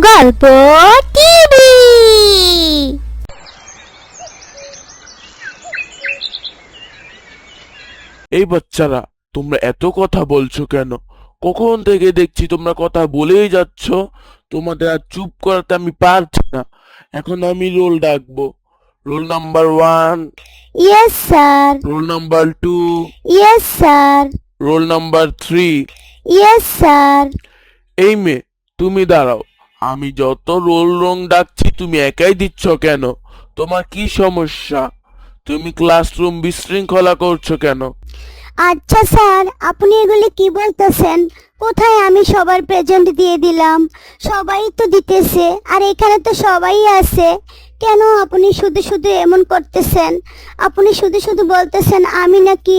গল্প টিভি। এই বাচ্চারা, তোমরা এত কথা বলছো কেন? কখন থেকে দেখছি তোমরা কথা বলেই যাচ্ছ। তোমাদের আর চুপ করাতে আমি পারছি না। এখন আমি রোল ডাকবো। Roll number 1, yes sir. Roll number 2, yes sir. Roll number 3। Yes sir. এই মেয়ে, তুমি দাঁড়াও। আমি যত রোল রং ডাকছি তুমি একাই দিচ্ছ কেন? তোমার কি সমস্যা? তুমি ক্লাসরুম বিশৃঙ্খলা করছো কেন? আচ্ছা স্যার, আপনি এগুলি কি বলতেছেন? কোথায় আমি সবার প্রেজেন্ট দিয়ে দিলাম? সবাই তো দিতেছে, আর এখানে তো সবাই আছে। কেন আপনি শুধু শুধু এমন করতেছেন? আপনি শুধু শুধু বলতেছেন আমি নাকি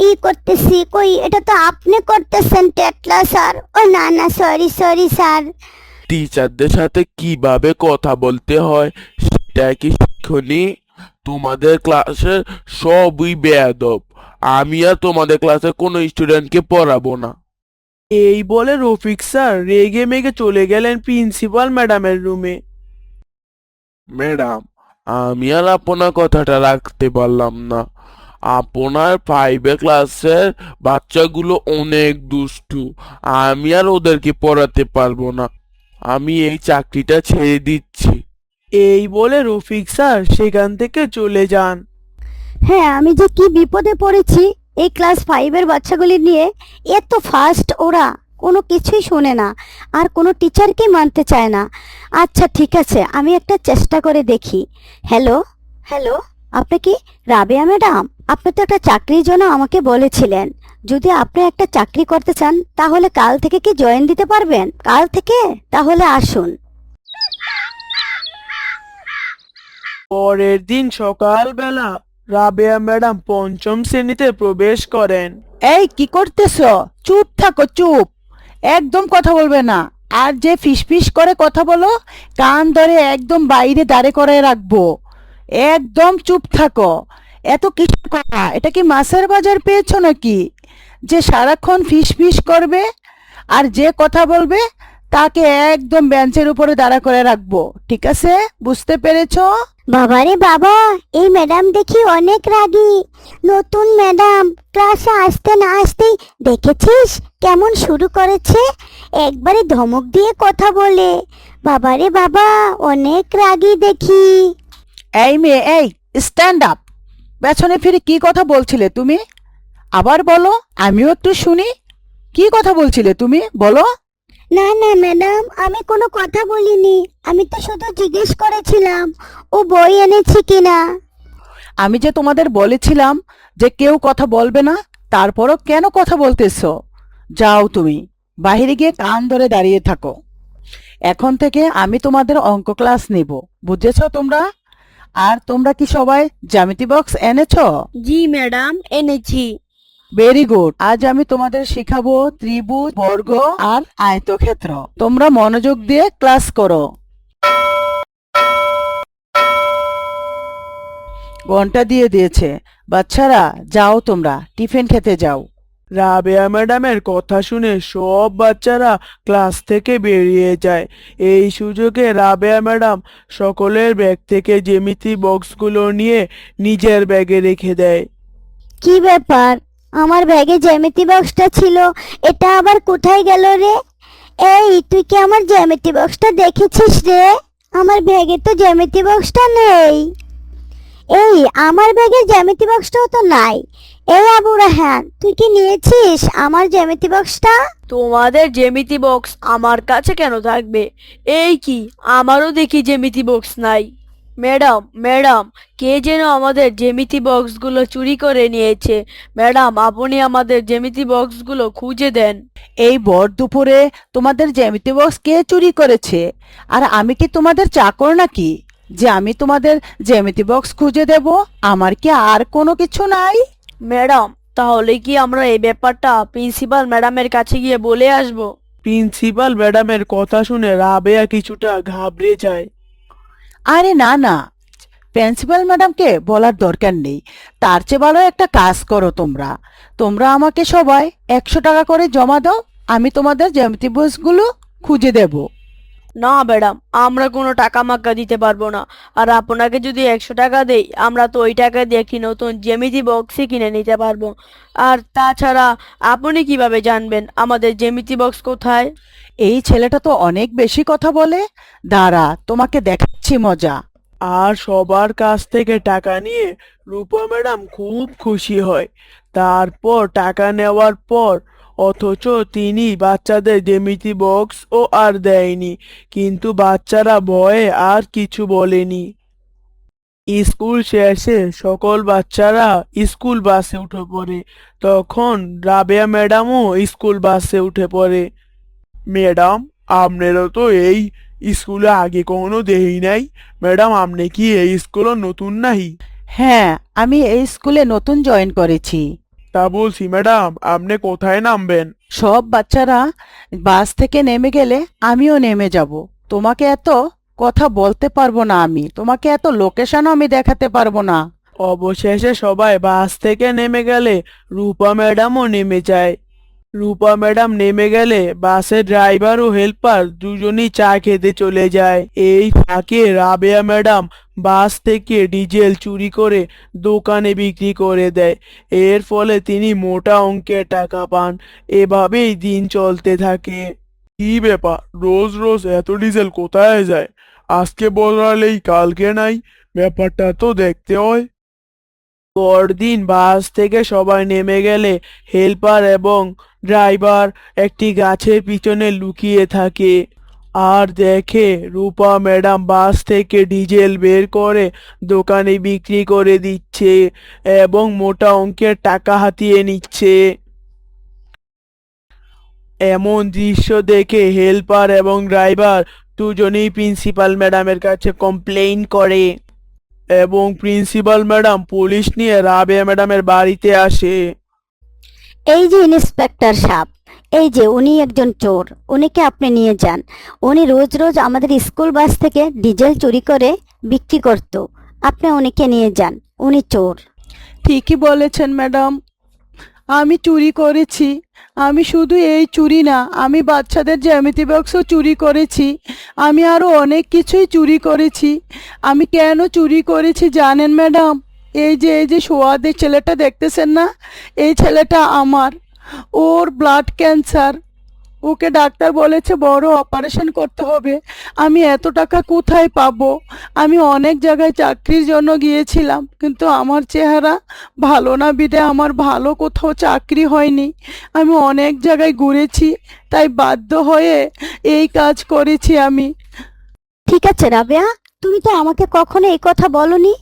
ই করতেছি। কই, এটা তো আপনি করতেছেন টেটলা স্যার। ও না না, সরি সরি স্যার। টিচারদের সাথে কিভাবে কথা বলতে হয় সেটা কি শিখনি? তোমাদের ক্লাসের সবই বেয়াদব। আমি আর তোমাদের ক্লাসে কোনো স্টুডেন্টকে পড়াবো না। এই বলে রফিক স্যার রেগে মেগে চলে গেলেন প্রিন্সিপাল ম্যাডামের রুমে। ম্যাডাম, আমি আর আপনার কথাটা রাখতে পারলাম না। আপনার 5 ক্লাসের বাচ্চাগুলো অনেক দুষ্টু। আমি আর ওদেরকে পড়াতে পারবো না। আমি এই চাকরিটা ছেড়ে দিচ্ছি। এই বলে রফিক স্যার সেখান থেকে চলে যান। হ্যাঁ, আমি যে কি বিপদে পড়েছি এই ক্লাস 5-এর বাচ্চাগুলি নিয়ে। এত ফাস্ট ওরা, কোনো কিছুই শোনে না, আর কোনো টিচারকেই মানতে চায় না। আচ্ছা ঠিক আছে, আমি একটা চেষ্টা করে দেখি। হ্যালো হ্যালো, আপনি কি রাবেয়া ম্যাডাম? আপনি তো একটা চাকরির জন্য আমাকে বলেছিলেন। যদি আপনি একটা চাকরি করতে চান তাহলে কাল থেকে কি জয়েন দিতে পারবেন? কাল থেকে তাহলে আসুন। পরের দিন সকালবেলা রাবেয়া ম্যাডাম পঞ্চম শ্রেণীতে প্রবেশ করেন। এই কি করতেছ? চুপ থাকো, চুপ। একদম কথা বলবে না। আর যে ফিসফিস করে কথা বলো, কান ধরে একদম বাইরে দাঁড়ে করে রাখবো। একদম চুপ থাকো। এত কিছু কথা, এটা কি মাছের বাজার পেয়েছো নাকি যে সারাক্ষণ ফিসফিস করবে? আর যে কথা বলবে তাকে একদম বেঞ্চের উপরে দাঁড়া করে রাখবো, ঠিক আছে? বুঝতে পেরেছো? বাবারে বাবা, এই ম্যাডাম দেখি অনেক রাগী। নতুন ম্যাডাম, ক্লাসে আসতে না আসতেই দেখেছিস কেমন শুরু করেছে? একবারে ধমক দিয়ে কথা বলে। বাবারে বাবা, অনেক রাগী দেখি। এই মেয়ে, এই স্ট্যান্ড আপ। পেছনে ফিরে কি কথা বলছিলে তুমি? আবার বলো, আমিও একটু শুনি। কি কথা বলছিলে তুমি, বলো। না না ম্যাডাম, আমি কোনো কথা বলিনি। আমি তো শুধু জিজ্ঞেস করেছিলাম ও বই এনেছে কিনা। আমি যে তোমাদের বলেছিলাম যে কেউ কথা বলবে না, তারপরও কেন কথা বলতেছো? যাও তুমি বাইরে গিয়ে কান ধরে দাঁড়িয়ে থাকো। এখন থেকে আমি তোমাদের অঙ্ক ক্লাস নেব, বুঝেছো তোমরা? আর তোমরা কি সবাই জ্যামিতি বক্স এনেছো? জি ম্যাডাম, এনেছি। Very good. আজ আমি তোমাদের শিখাবো ত্রিভুজ, বর্গ আর আয়তক্ষেত্র। তোমরা মনোযোগ দিয়ে ক্লাস করো। ঘন্টা দিয়ে দিয়েছে। বাচ্চারা যাও, তোমরা টিফিন খেতে যাও। রাবেয়া ম্যাডামের কথা শুনে সব বাচ্চারা ক্লাস থেকে বেরিয়ে যায়। এই সুযোগে রাবেয়া ম্যাডাম সকলের ব্যাগ থেকে জ্যামিতি বক্সগুলো নিয়ে নিজের ব্যাগে রেখে দেয়। কি ব্যাপার, আমার ব্যাগে জ্যামিতি বক্সটা ছিল, এটা আবার কোথায় গেল রে? এই, তুই কি আমার জ্যামিতি বক্সটা দেখেছিস রে? আমার ব্যাগে তো জ্যামিতি বক্সটা নেই। এই, আমার ব্যাগের জ্যামিতি বক্সটাও তো নাই। এই আবু রাহান, তুই কি নিয়েছিস আমার জ্যামিতি বক্সটা? তোমাদের জ্যামিতি বক্স আমার কাছে কেন থাকবে? এই কি, আমারও দেখি জ্যামিতি বক্স নাই। ম্যাডাম ম্যাডাম, কে যেন আমাদের জ্যামিতি বক্সগুলো চুরি করে নিয়েছে। ম্যাডাম, আপনি আমাদের জ্যামিতি বক্সগুলো খুঁজে দেন। এই ভর দুপুরে তোমাদের জ্যামিতি বক্স কে চুরি করেছে? আর আমি কি তোমাদের চাকর নাকি যে আমি তোমাদের জ্যামিতি বক্স খুঁজে দেব? আমার কি আর কোনো কিছু নাই? ম্যাডাম, তাহলে কি আমরা এই ব্যাপারটা প্রিন্সিপাল ম্যাডামের কাছে গিয়ে বলে আসব? প্রিন্সিপাল ম্যাডামের কথা শুনে রাবেয়া কিছুটা ঘাবড়ে যায়। আরে না না, প্রিন্সিপাল ম্যাডামকে বলার দরকার নেই। তার চেয়ে ভালো একটা কাজ করো, তোমরা তোমরা আমাকে সবাই 100 টাকা করে জমা দাও, আমি তোমাদের জ্যামিতি বক্সগুলো খুঁজে দেব। না ম্যাডাম, আমরা কোনো টাকা মাক্কা দিতে পারবো না। আর আপনাকে যদি 100 টাকা দেই, আমরা তো ওই টাকা দিয়ে একটি নতুন জ্যামিতি বক্সই কিনে নিতে পারবো। আর তাছাড়া আপনি কিভাবে জানবেন আমাদের জ্যামিতি বক্স কোথায়? এই ছেলেটা তো অনেক বেশি কথা বলে। দাঁড়া, তোমাকে দেখাচ্ছি মজা। আর সবার কাছ থেকে টাকা নিয়ে রূপা ম্যাডাম খুব খুশি হয়। তারপর টাকা নেওয়ার পর অথচ তিনি বাচ্চাদের জ্যামিতি বক্স ও আর দেয়নি, কিন্তু বাচ্চারা ভয়ে আর কিছু বলেনি। স্কুল শেষে সকল বাচ্চারা স্কুল বাসে উঠে পড়ে। তখন রাবেয়া ম্যাডামও স্কুল বাসে উঠে পড়ে। ম্যাডাম, আপনারও তো এই স্কুলে আগে কখনো দেই নাই। ম্যাডাম, আপনি কি এই স্কুলে নতুন নাহি? হ্যাঁ, আমি এই স্কুলে নতুন জয়েন করেছি। তা বলছি ম্যাডাম, আপনি কোথায় নামবেন? সব বাচ্চারা বাস থেকে নেমে গেলে আমিও নেমে যাব। তোমাকে এত কথা বলতে পারবো না, আমি তোমাকে এত লোকেশনও আমি দেখাতে পারবো না। অবশেষে সবাই বাস থেকে নেমে গেলে রূপা ম্যাডামও নেমে যায়। রূপা ম্যাডাম নেমে গেলে বাসের ড্রাইভার ও হেল্পার দুজনই চা খেতে চলে যায়। এই ফাঁকে রাবেয়া ম্যাডাম বাস থেকে ডিজেল চুরি করে দোকানে বিক্রি করে দেয়। এর ফলে তিনি মোটা অঙ্কের টাকা পান। এভাবেই দিন চলতে থাকে। কি ব্যাপার, রোজ রোজ এত ডিজেল কোথায় যায়? আজকে বদলালেই কালকে নাই, ব্যাপারটা তো দেখতে হয়। পরদিন বাস থেকে সবাই নেমে গেলে হেল্পার এবং ড্রাইভার একটি গাছের পিছনে লুকিয়ে থাকে আর দেখে রূপা ম্যাডাম বাস থেকে ডিজেল বের করে দোকানে বিক্রি করে দিচ্ছে এবং মোটা অঙ্কের টাকা হাতিয়ে নিচ্ছে। এমন দৃশ্য দেখে হেল্পার এবং ড্রাইভার দুজনেই প্রিন্সিপাল ম্যাডামের কাছে কমপ্লেইন করে এবং প্রিন্সিপাল ম্যাডাম পুলিশ নিয়ে রাবেয়া ম্যাডামের বাড়িতে আসে। এই যে ইন্সপেক্টর সাহেব, এই যে উনি একজন চোর, উনিকে আপনি নিয়ে যান। উনি রোজ রোজ আমাদের স্কুল বাস থেকে ডিজেল চুরি করে বিক্রি করত। আপনি উনিকে নিয়ে যান, উনি চোর। ঠিকই বলেছেন ম্যাডাম, আমি চুরি করেছি। আমি শুধু এই চুরি না, আমি বাচ্চাদের জ্যামিতি বক্সও চুরি করেছি। আমি আরো অনেক কিছুই চুরি করেছি। আমি কেন চুরি করেছি জানেন ম্যাডাম? এই যে সোয়াদের ছেলেটা দেখতেছেন না, এই ছেলেটা আমার। ওর ব্লাড ক্যান্সার। ওকে ডাক্তার বলেছে বড় অপারেশন করতে হবে। আমি এত টাকা কোথায় পাবো? আমি অনেক জায়গায় চাকরির জন্য গিয়েছিলাম, কিন্তু আমার চেহারা ভালো না বিধে আমার ভালো কোথাও চাকরি হয়নি। আমি অনেক জায়গায় ঘুরেছি, তাই বাধ্য হয়ে এই কাজ করেছি আমি। ঠিক আছে রাবেয়া, তুমি তো আমাকে কখনো এই কথা বলনি।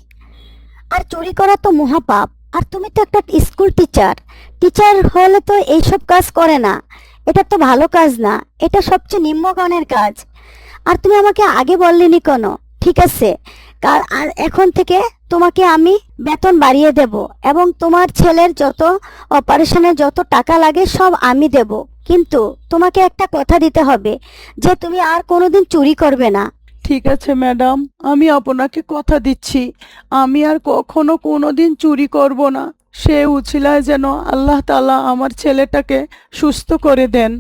আর চুরি করা তো মহাপাপ। আর তুমি তো একটা স্কুল টিচার। টিচার হলে তো এইসব কাজ করে না। এটা তো ভালো কাজ না, এটা সবচেয়ে নিম্নমানের কাজ। আর তুমি আমাকে আগে বললেনি কেন? ঠিক আছে, আর এখন থেকে তোমাকে আমি বেতন বাড়িয়ে দেব এবং তোমার ছেলের যত অপারেশনে যত টাকা লাগে সব আমি দেব। কিন্তু তোমাকে একটা কথা দিতে হবে যে তুমি আর কোনোদিন চুরি করবে না। ঠিক আছে ম্যাডাম, আমি আপনাকে কথা দিচ্ছি, আমি আর কখনো কোনোদিন চুরি করব না। সে উছিলায় যেন আল্লাহ তাআলা আমার ছেলেটাকে সুস্থ করে দেন।